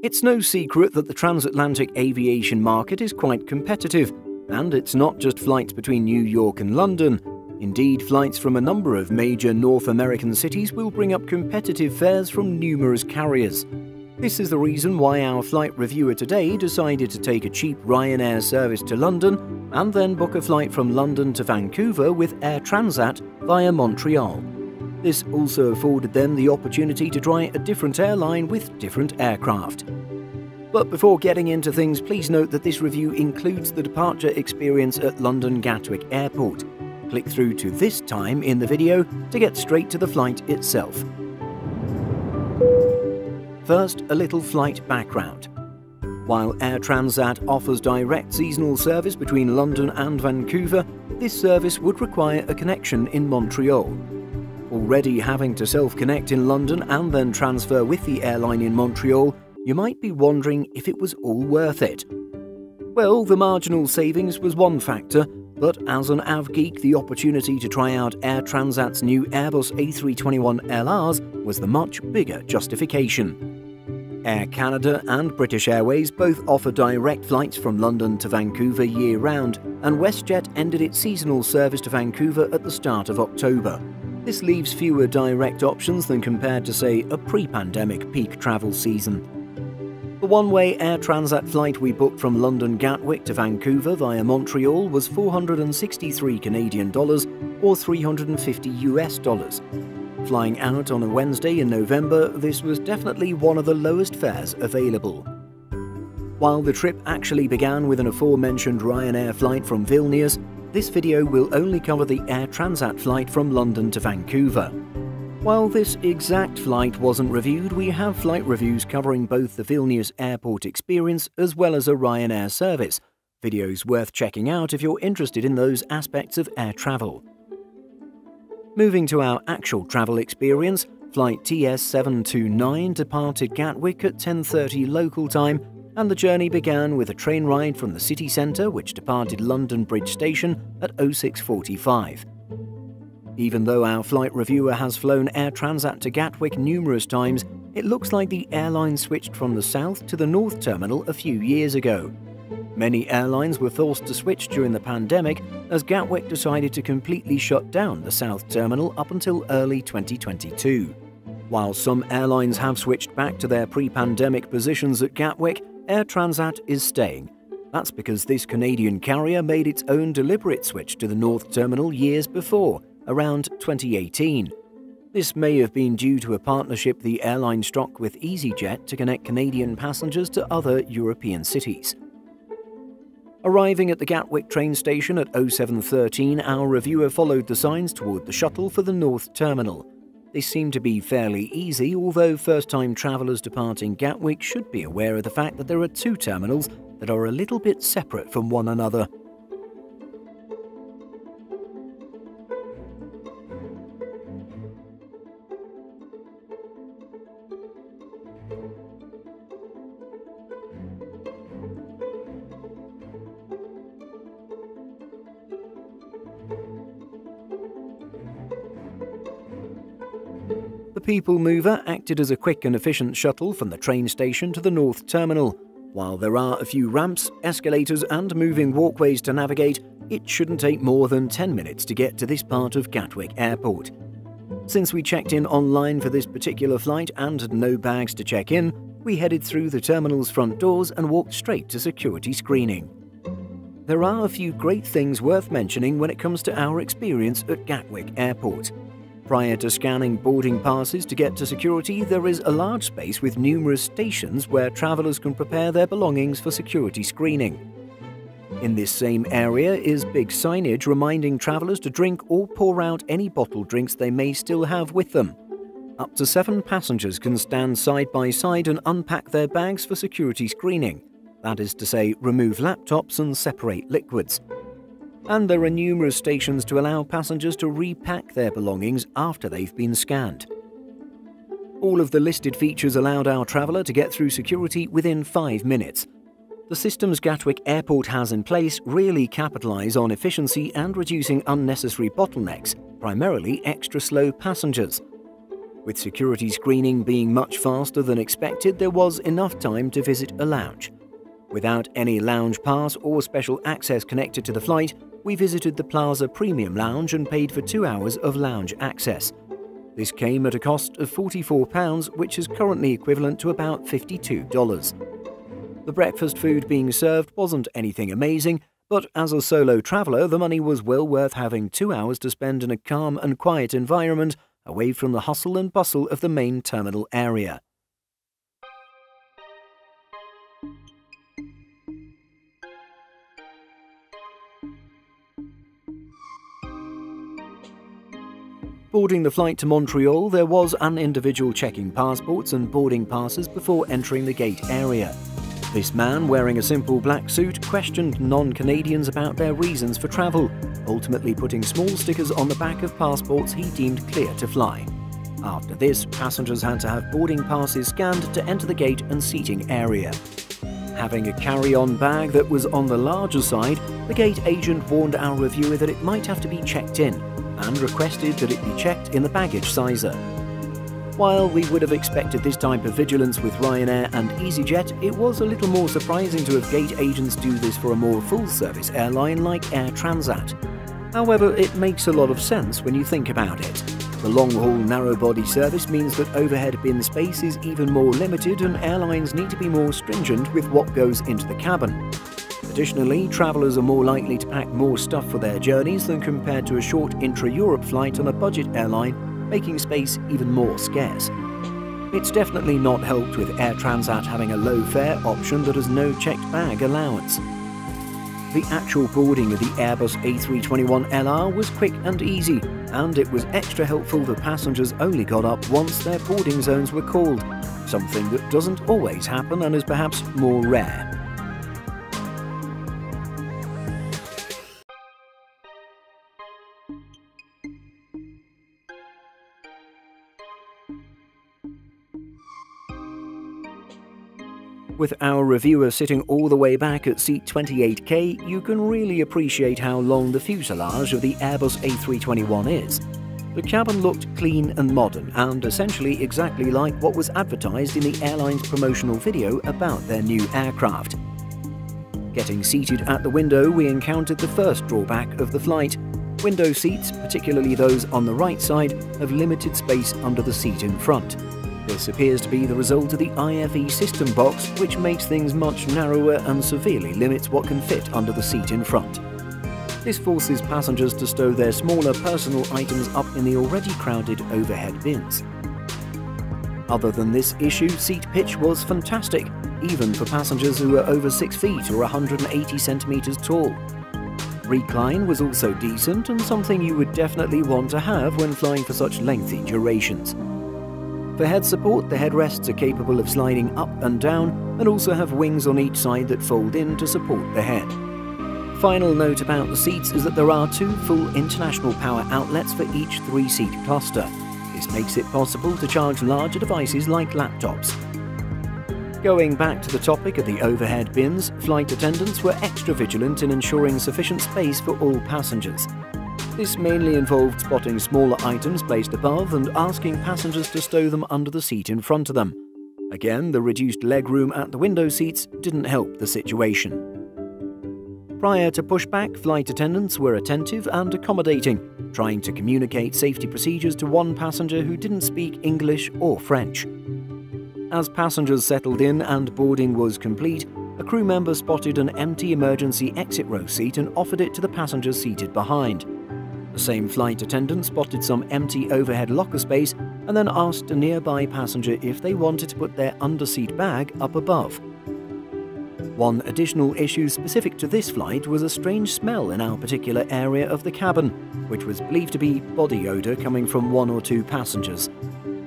It's no secret that the transatlantic aviation market is quite competitive, and it's not just flights between New York and London. Indeed, flights from a number of major North American cities will bring up competitive fares from numerous carriers. This is the reason why our flight reviewer today decided to take a cheap Ryanair service to London and then book a flight from London to Vancouver with Air Transat via Montreal. This also afforded them the opportunity to try a different airline with different aircraft. But before getting into things, please note that this review includes the departure experience at London Gatwick Airport. Click through to this time in the video to get straight to the flight itself. First, a little flight background. While Air Transat offers direct seasonal service between London and Vancouver, this service would require a connection in Montreal. Already having to self-connect in London and then transfer with the airline in Montreal, you might be wondering if it was all worth it. Well, the marginal savings was one factor, but as an AvGeek, the opportunity to try out Air Transat's new Airbus A321LRs was the much bigger justification. Air Canada and British Airways both offer direct flights from London to Vancouver year-round, and WestJet ended its seasonal service to Vancouver at the start of October. This leaves fewer direct options than compared to, say, a pre-pandemic peak travel season. The one-way Air Transat flight we booked from London Gatwick to Vancouver via Montreal was $463 Canadian or $350. Flying out on a Wednesday in November, this was definitely one of the lowest fares available. While the trip actually began with an aforementioned Ryanair flight from Vilnius, this video will only cover the Air Transat flight from London to Vancouver. While this exact flight wasn't reviewed, we have flight reviews covering both the Vilnius airport experience as well as a Ryanair service. Videos worth checking out if you're interested in those aspects of air travel. Moving to our actual travel experience, flight TS729 departed Gatwick at 10:30 local time, and the journey began with a train ride from the city centre, which departed London Bridge Station at 06:45. Even though our flight reviewer has flown Air Transat to Gatwick numerous times, it looks like the airline switched from the south to the north terminal a few years ago. Many airlines were forced to switch during the pandemic, as Gatwick decided to completely shut down the south terminal up until early 2022. While some airlines have switched back to their pre-pandemic positions at Gatwick, Air Transat is staying. That's because this Canadian carrier made its own deliberate switch to the North Terminal years before, around 2018. This may have been due to a partnership the airline struck with EasyJet to connect Canadian passengers to other European cities. Arriving at the Gatwick train station at 07:13, our reviewer followed the signs toward the shuttle for the North Terminal. They seem to be fairly easy, although first-time travellers departing Gatwick should be aware of the fact that there are two terminals that are a little bit separate from one another. The People Mover acted as a quick and efficient shuttle from the train station to the North Terminal. While there are a few ramps, escalators and moving walkways to navigate, it shouldn't take more than 10 minutes to get to this part of Gatwick Airport. Since we checked in online for this particular flight and had no bags to check in, we headed through the terminal's front doors and walked straight to security screening. There are a few great things worth mentioning when it comes to our experience at Gatwick Airport. Prior to scanning boarding passes to get to security, there is a large space with numerous stations where travellers can prepare their belongings for security screening. In this same area is big signage reminding travellers to drink or pour out any bottled drinks they may still have with them. Up to 7 passengers can stand side by side and unpack their bags for security screening. That is to say, remove laptops and separate liquids. And there are numerous stations to allow passengers to repack their belongings after they've been scanned. All of the listed features allowed our traveller to get through security within 5 minutes. The systems Gatwick Airport has in place really capitalise on efficiency and reducing unnecessary bottlenecks, primarily extra slow passengers. With security screening being much faster than expected, there was enough time to visit a lounge. Without any lounge pass or special access connected to the flight, we visited the Plaza Premium Lounge and paid for 2 hours of lounge access. This came at a cost of £44, which is currently equivalent to about $52. The breakfast food being served wasn't anything amazing, but as a solo traveller, the money was well worth having 2 hours to spend in a calm and quiet environment, away from the hustle and bustle of the main terminal area. Boarding the flight to Montreal, there was an individual checking passports and boarding passes before entering the gate area. This man, wearing a simple black suit, questioned non-Canadians about their reasons for travel, ultimately putting small stickers on the back of passports he deemed clear to fly. After this, passengers had to have boarding passes scanned to enter the gate and seating area. Having a carry-on bag that was on the larger side, the gate agent warned our reviewer that it might have to be checked in, and requested that it be checked in the baggage sizer. While we would have expected this type of vigilance with Ryanair and EasyJet, it was a little more surprising to have gate agents do this for a more full-service airline like Air Transat. However, it makes a lot of sense when you think about it. The long-haul narrow-body service means that overhead bin space is even more limited, and airlines need to be more stringent with what goes into the cabin. Additionally, travellers are more likely to pack more stuff for their journeys than compared to a short intra-Europe flight on a budget airline, making space even more scarce. It's definitely not helped with Air Transat having a low-fare option that has no checked bag allowance. The actual boarding of the Airbus A321LR was quick and easy, and it was extra helpful that passengers only got up once their boarding zones were called, something that doesn't always happen and is perhaps more rare. With our reviewer sitting all the way back at seat 28K, you can really appreciate how long the fuselage of the Airbus A321 is. The cabin looked clean and modern, and essentially exactly like what was advertised in the airline's promotional video about their new aircraft. Getting seated at the window, we encountered the first drawback of the flight. Window seats, particularly those on the right side, have limited space under the seat in front. This appears to be the result of the IFE system box, which makes things much narrower and severely limits what can fit under the seat in front. This forces passengers to stow their smaller personal items up in the already crowded overhead bins. Other than this issue, seat pitch was fantastic, even for passengers who are over 6 feet or 180 centimeters tall. Recline was also decent and something you would definitely want to have when flying for such lengthy durations. For head support, the headrests are capable of sliding up and down and also have wings on each side that fold in to support the head. Final note about the seats is that there are 2 full international power outlets for each 3-seat cluster. This makes it possible to charge larger devices like laptops. Going back to the topic of the overhead bins, flight attendants were extra vigilant in ensuring sufficient space for all passengers. This mainly involved spotting smaller items placed above and asking passengers to stow them under the seat in front of them. Again, the reduced legroom at the window seats didn't help the situation. Prior to pushback, flight attendants were attentive and accommodating, trying to communicate safety procedures to one passenger who didn't speak English or French. As passengers settled in and boarding was complete, a crew member spotted an empty emergency exit row seat and offered it to the passengers seated behind. The same flight attendant spotted some empty overhead locker space and then asked a nearby passenger if they wanted to put their underseat bag up above. One additional issue specific to this flight was a strange smell in our particular area of the cabin, which was believed to be body odour coming from 1 or 2 passengers.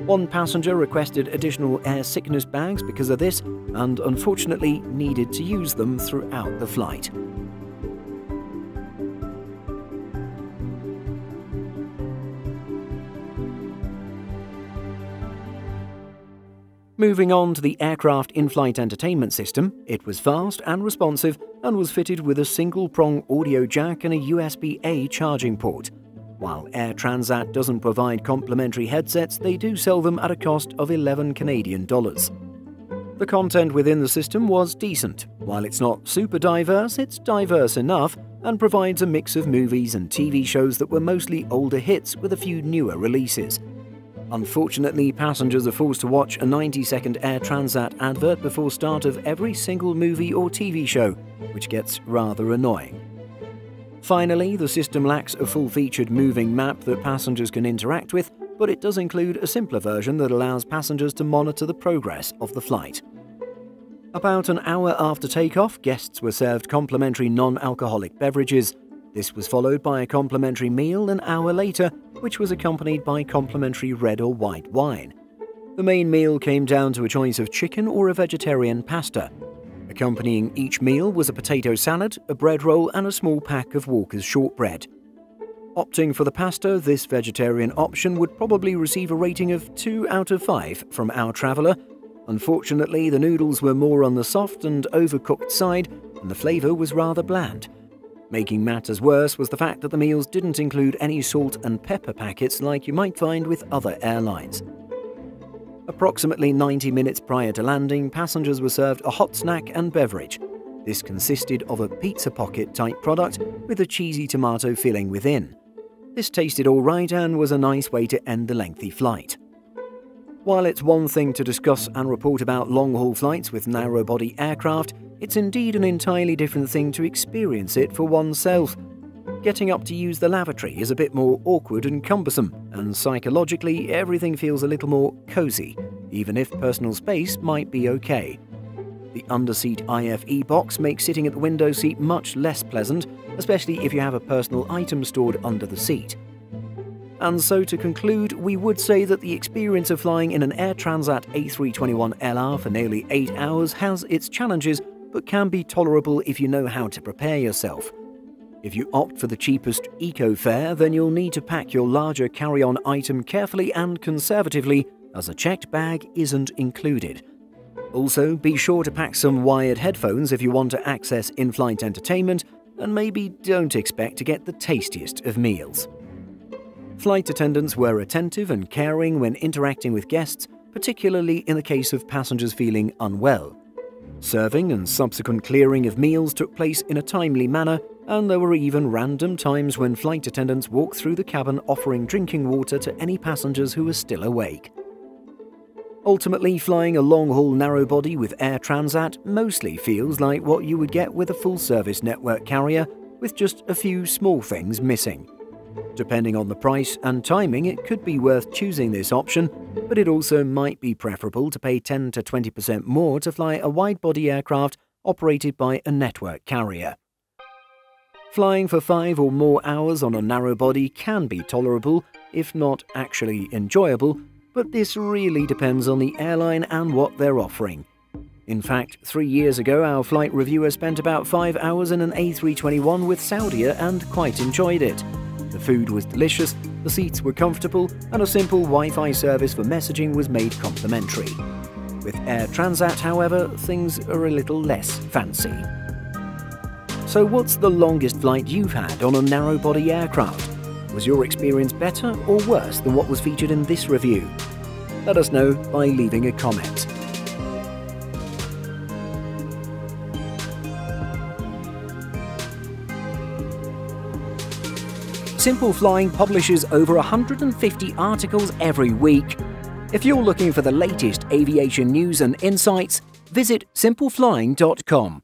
One passenger requested additional air sickness bags because of this and unfortunately needed to use them throughout the flight. Moving on to the aircraft in-flight entertainment system, it was fast and responsive and was fitted with a single-prong audio jack and a USB-A charging port. While Air Transat doesn't provide complimentary headsets, they do sell them at a cost of $11 Canadian. The content within the system was decent. While it's not super diverse, it's diverse enough and provides a mix of movies and TV shows that were mostly older hits with a few newer releases. Unfortunately, passengers are forced to watch a 90-second Air Transat advert before start of every single movie or TV show, which gets rather annoying. Finally, the system lacks a full-featured moving map that passengers can interact with, but it does include a simpler version that allows passengers to monitor the progress of the flight. About an hour after takeoff, guests were served complimentary non-alcoholic beverages. This was followed by a complimentary meal an hour later, which was accompanied by complimentary red or white wine. The main meal came down to a choice of chicken or a vegetarian pasta. Accompanying each meal was a potato salad, a bread roll and a small pack of Walker's shortbread. Opting for the pasta, this vegetarian option would probably receive a rating of 2 out of 5 from our traveller. Unfortunately, the noodles were more on the soft and overcooked side, and the flavour was rather bland. Making matters worse was the fact that the meals didn't include any salt and pepper packets like you might find with other airlines. Approximately 90 minutes prior to landing, passengers were served a hot snack and beverage. This consisted of a pizza pocket type product with a cheesy tomato filling within. This tasted alright and was a nice way to end the lengthy flight. While it's one thing to discuss and report about long-haul flights with narrow-body aircraft, it's indeed an entirely different thing to experience it for oneself. Getting up to use the lavatory is a bit more awkward and cumbersome, and psychologically everything feels a little more cozy, even if personal space might be okay. The underseat IFE box makes sitting at the window seat much less pleasant, especially if you have a personal item stored under the seat. And so to conclude, we would say that the experience of flying in an Air Transat A321LR for nearly 8 hours has its challenges, but can be tolerable if you know how to prepare yourself. If you opt for the cheapest eco fare, then you'll need to pack your larger carry-on item carefully and conservatively, as a checked bag isn't included. Also, be sure to pack some wired headphones if you want to access in-flight entertainment, and maybe don't expect to get the tastiest of meals. Flight attendants were attentive and caring when interacting with guests, particularly in the case of passengers feeling unwell. Serving and subsequent clearing of meals took place in a timely manner, and there were even random times when flight attendants walked through the cabin offering drinking water to any passengers who were still awake. Ultimately, flying a long-haul narrow-body with Air Transat mostly feels like what you would get with a full-service network carrier, with just a few small things missing. Depending on the price and timing, it could be worth choosing this option, but it also might be preferable to pay 10 to 20% more to fly a wide-body aircraft operated by a network carrier. Flying for 5 or more hours on a narrow-body can be tolerable, if not actually enjoyable, but this really depends on the airline and what they're offering. In fact, 3 years ago, our flight reviewer spent about 5 hours in an A321 with Saudia and quite enjoyed it. The food was delicious, the seats were comfortable, and a simple Wi-Fi service for messaging was made complimentary. With Air Transat, however, things are a little less fancy. So what's the longest flight you've had on a narrow-body aircraft? Was your experience better or worse than what was featured in this review? Let us know by leaving a comment. Simple Flying publishes over 150 articles every week. If you're looking for the latest aviation news and insights, visit simpleflying.com.